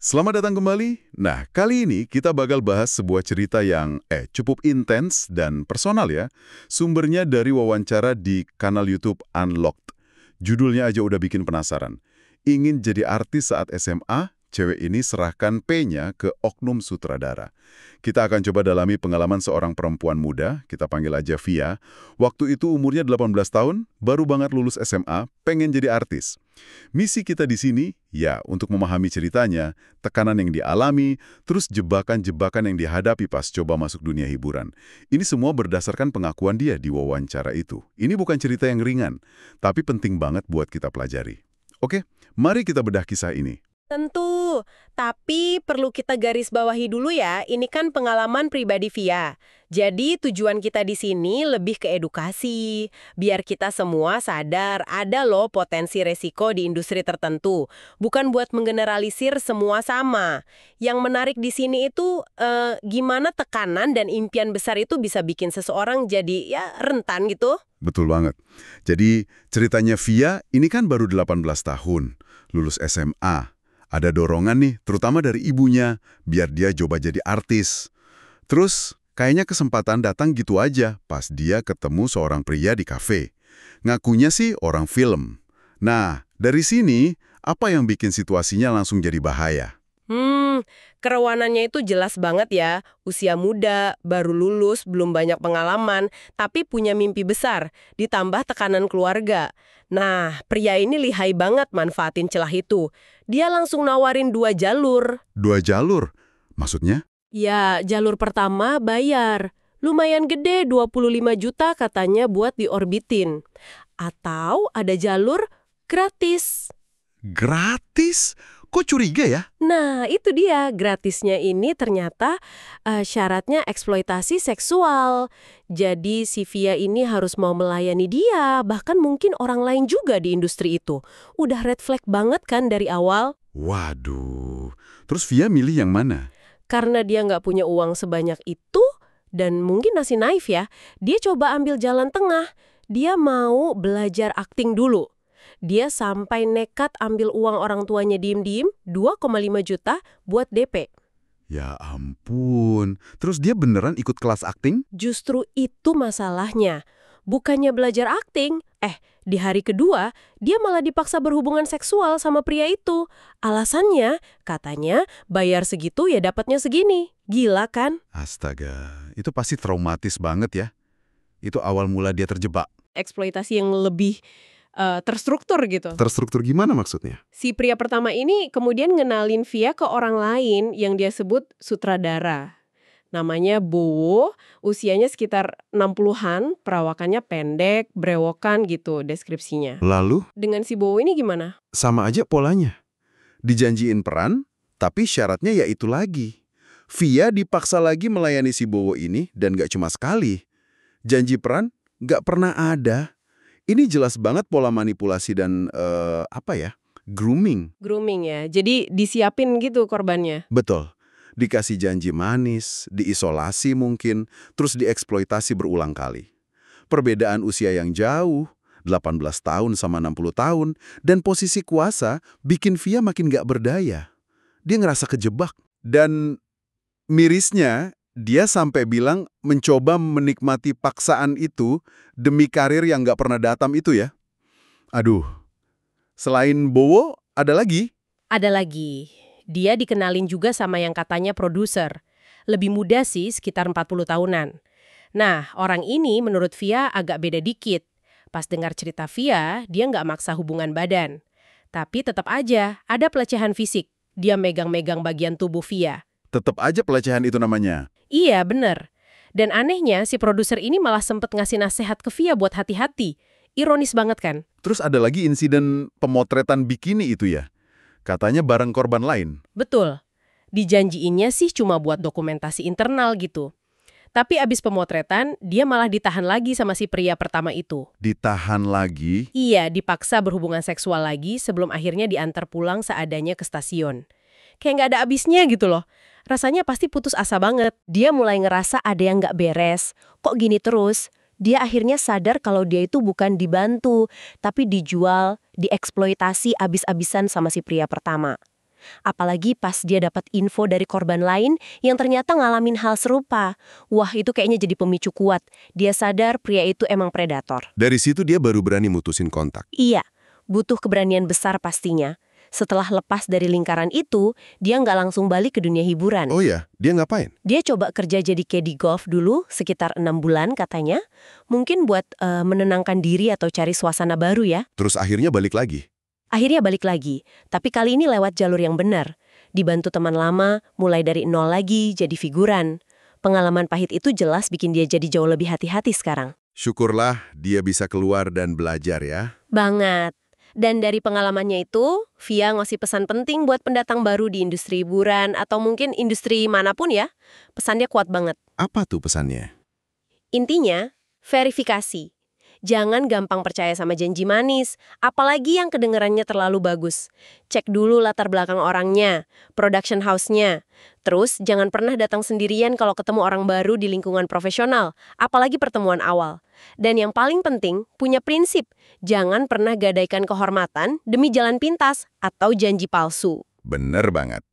Selamat datang kembali. Nah, kali ini kita bakal bahas sebuah cerita yang cukup intens dan personal ya. Sumbernya dari wawancara di kanal YouTube Unlocked. Judulnya aja udah bikin penasaran. Ingin jadi artis saat SMA, cewek ini serahkan P-nya ke oknum sutradara. Kita akan coba dalami pengalaman seorang perempuan muda, kita panggil aja Via. Waktu itu umurnya 18 tahun, baru banget lulus SMA, pengen jadi artis. Misi kita di sini, ya untuk memahami ceritanya, tekanan yang dialami, terus jebakan-jebakan yang dihadapi pas coba masuk dunia hiburan. Ini semua berdasarkan pengakuan dia di wawancara itu. Ini bukan cerita yang ringan, tapi penting banget buat kita pelajari. Oke, mari kita bedah kisah ini. Tentu, tapi perlu kita garis bawahi dulu ya, ini kan pengalaman pribadi Via. Jadi tujuan kita di sini lebih ke edukasi, biar kita semua sadar ada loh potensi resiko di industri tertentu. Bukan buat menggeneralisir semua sama. Yang menarik di sini itu gimana tekanan dan impian besar itu bisa bikin seseorang jadi ya rentan gitu. Betul banget. Jadi ceritanya Via ini kan baru 18 tahun, lulus SMA. Ada dorongan nih, terutama dari ibunya, biar dia coba jadi artis. Terus, kayaknya kesempatan datang gitu aja pas dia ketemu seorang pria di kafe. Ngakunya sih orang film. Nah, dari sini, apa yang bikin situasinya langsung jadi bahaya? Kerawanannya itu jelas banget ya. Usia muda, baru lulus, belum banyak pengalaman, tapi punya mimpi besar, ditambah tekanan keluarga. Nah, pria ini lihai banget manfaatin celah itu. Dia langsung nawarin 2 jalur. 2 jalur? Maksudnya? Ya, jalur pertama bayar. Lumayan gede, 25 juta katanya buat diorbitin. Atau ada jalur gratis. Gratis? Kok curiga ya? Nah, itu dia. Gratisnya ini ternyata syaratnya eksploitasi seksual. Jadi si Via ini harus mau melayani dia, bahkan mungkin orang lain juga di industri itu. Udah red flag banget kan dari awal? Waduh. Terus Via milih yang mana? Karena dia nggak punya uang sebanyak itu, dan mungkin masih naif ya, dia coba ambil jalan tengah. Dia mau belajar akting dulu. Dia sampai nekat ambil uang orang tuanya diem-diem, 2,5 juta buat DP. Ya ampun. Terus dia beneran ikut kelas akting? Justru itu masalahnya. Bukannya belajar akting, di hari kedua, dia malah dipaksa berhubungan seksual sama pria itu. Alasannya, katanya, bayar segitu ya dapatnya segini. Gila kan? Astaga, itu pasti traumatis banget ya. Itu awal mula dia terjebak. Eksploitasi yang lebih terstruktur gitu. Terstruktur gimana maksudnya? Si pria pertama ini kemudian ngenalin Via ke orang lain yang dia sebut sutradara. Namanya Bowo, usianya sekitar 60-an, perawakannya pendek, brewokan gitu deskripsinya. Lalu, Dengan si Bowo ini gimana? sama aja polanya. Dijanjiin peran, tapi syaratnya ya itu lagi. Via dipaksa lagi melayani si Bowo ini dan gak cuma sekali. Janji peran gak pernah ada. Ini jelas banget pola manipulasi dan grooming. Grooming ya, jadi disiapin gitu korbannya. Betul. Dikasih janji manis, diisolasi mungkin, terus dieksploitasi berulang kali. Perbedaan usia yang jauh, 18 tahun sama 60 tahun, dan posisi kuasa bikin Via makin gak berdaya. Dia ngerasa kejebak. Dan mirisnya, dia sampai bilang mencoba menikmati paksaan itu demi karir yang gak pernah datang itu ya. Aduh, selain Bowo, ada lagi? Ada lagi. Dia dikenalin juga sama yang katanya produser. Lebih muda sih, sekitar 40 tahunan. Nah, orang ini menurut Via agak beda dikit. Pas dengar cerita Via, dia nggak maksa hubungan badan. Tapi tetap aja, ada pelecehan fisik. Dia megang-megang bagian tubuh Via. Tetap aja pelecehan itu namanya. Iya, bener. Dan anehnya, si produser ini malah sempet ngasih nasihat ke Via buat hati-hati. Ironis banget kan? Terus ada lagi insiden pemotretan bikini itu ya. Katanya bareng korban lain. Betul. Dijanjiinnya sih cuma buat dokumentasi internal gitu. Tapi abis pemotretan, dia malah ditahan lagi sama si pria pertama itu. Ditahan lagi? Iya, dipaksa berhubungan seksual lagi sebelum akhirnya diantar pulang seadanya ke stasiun. Kayak nggak ada abisnya gitu loh. Rasanya pasti putus asa banget. Dia mulai ngerasa ada yang nggak beres. Kok gini terus? Dia akhirnya sadar kalau dia itu bukan dibantu, tapi dijual, dieksploitasi abis-abisan sama si pria pertama. Apalagi pas dia dapat info dari korban lain yang ternyata ngalamin hal serupa. Wah, itu kayaknya jadi pemicu kuat. Dia sadar pria itu emang predator. Dari situ dia baru berani mutusin kontak. Iya, butuh keberanian besar pastinya. Setelah lepas dari lingkaran itu, dia nggak langsung balik ke dunia hiburan. Oh ya, dia ngapain? Dia coba kerja jadi caddy golf dulu, sekitar 6 bulan katanya. Mungkin buat menenangkan diri atau cari suasana baru ya. Terus akhirnya balik lagi. Akhirnya balik lagi, tapi kali ini lewat jalur yang benar. Dibantu teman lama, mulai dari nol lagi, jadi figuran. Pengalaman pahit itu jelas bikin dia jadi jauh lebih hati-hati sekarang. Syukurlah dia bisa keluar dan belajar ya. Banget. Dan dari pengalamannya itu, Via ngasih pesan penting buat pendatang baru di industri hiburan atau mungkin industri manapun ya. Pesannya kuat banget. Apa tuh pesannya? Intinya, verifikasi. Jangan gampang percaya sama janji manis, apalagi yang kedengarannya terlalu bagus. Cek dulu latar belakang orangnya, production house-nya. Terus, jangan pernah datang sendirian kalau ketemu orang baru di lingkungan profesional, apalagi pertemuan awal. Dan yang paling penting, punya prinsip. Jangan pernah gadaikan kehormatan demi jalan pintas atau janji palsu. Bener banget.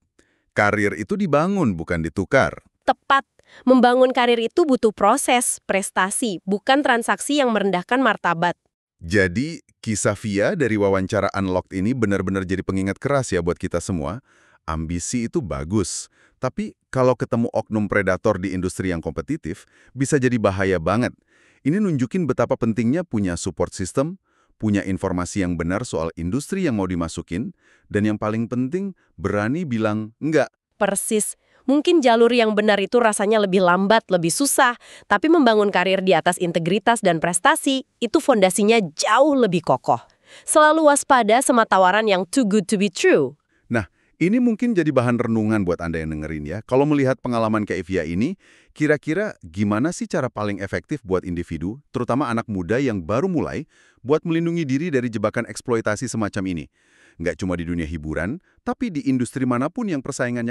Karir itu dibangun, bukan ditukar. Tepat. Membangun karir itu butuh proses, prestasi, bukan transaksi yang merendahkan martabat. Jadi, kisah Via dari wawancara Unlocked ini benar-benar jadi pengingat keras ya buat kita semua. Ambisi itu bagus, tapi kalau ketemu oknum predator di industri yang kompetitif, bisa jadi bahaya banget. Ini nunjukin betapa pentingnya punya support system, punya informasi yang benar soal industri yang mau dimasukin, dan yang paling penting, berani bilang enggak. Persis. Mungkin jalur yang benar itu rasanya lebih lambat, lebih susah, tapi membangun karir di atas integritas dan prestasi, itu fondasinya jauh lebih kokoh. Selalu waspada sama tawaran yang too good to be true. Nah, ini mungkin jadi bahan renungan buat Anda yang dengerin ya. Kalau melihat pengalaman kayak Via ini, kira-kira gimana sih cara paling efektif buat individu, terutama anak muda yang baru mulai, buat melindungi diri dari jebakan eksploitasi semacam ini? Nggak cuma di dunia hiburan, tapi di industri manapun yang persaingannya